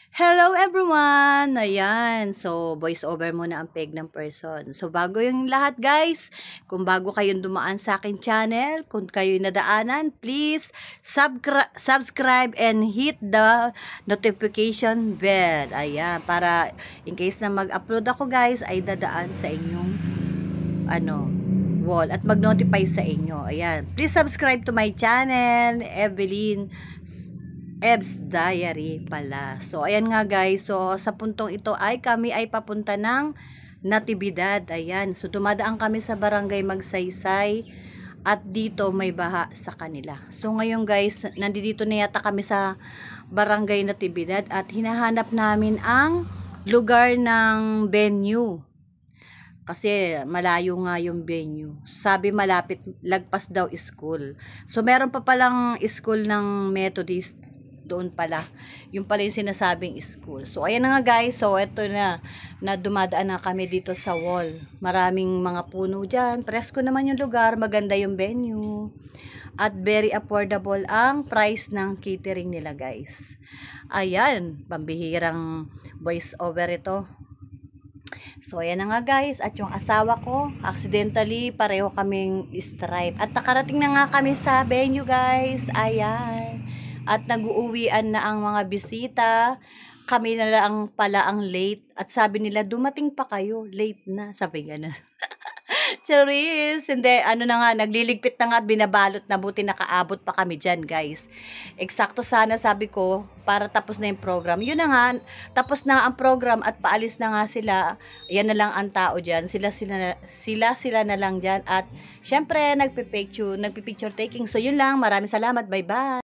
Hello everyone! Ayan, so voice over muna ang peg ng person. So bago yung lahat guys, kung bago kayong dumaan sa akin channel, kung kayo nadaanan, please subscribe and hit the notification bell. Ayan, para in case na mag-upload ako guys, ay dadaan sa inyong wall at mag-notify sa inyo. Ayan, please subscribe to my channel, Evelyn Eb's Diary pala. So, ayan nga guys. So, sa puntong ito ay kami ay papunta ng Natividad. Ayan. So, dumadaan kami sa barangay Magsaysay at dito may baha sa kanila. So, ngayon guys, nandito na yata kami sa barangay Natividad at hinahanap namin ang lugar ng venue. Kasi malayo nga yung venue. Sabi malapit, lagpas daw school. So, meron pa palang school ng Methodist doon pala. Yung pala yung sinasabing school. So, ayan na nga guys. So, eto na dumadaan na kami dito sa wall. Maraming mga puno dyan. Presko naman yung lugar. Maganda yung venue. At very affordable ang price ng catering nila guys. Ayan. Pambihirang voice over ito. So, ayan na nga guys. At yung asawa ko, accidentally, pareho kaming stripe. At nakarating na nga kami sa venue guys. Ayan. At nag-uuwian na ang mga bisita. Kami na lang pala ang late. At sabi nila, dumating pa kayo. Late na. Sabi gano'n. Charis. Hindi, na nga, nagliligpit na nga at binabalot na. Buti nakaabot pa kami dyan, guys. Eksakto sana, sabi ko, para tapos na yung program. Yun na nga, tapos na ang program at paalis na nga sila. Yan na lang ang tao dyan. Sila na lang dyan. At, syempre, nagpipicture taking. So, yun lang. Maraming salamat. Bye-bye.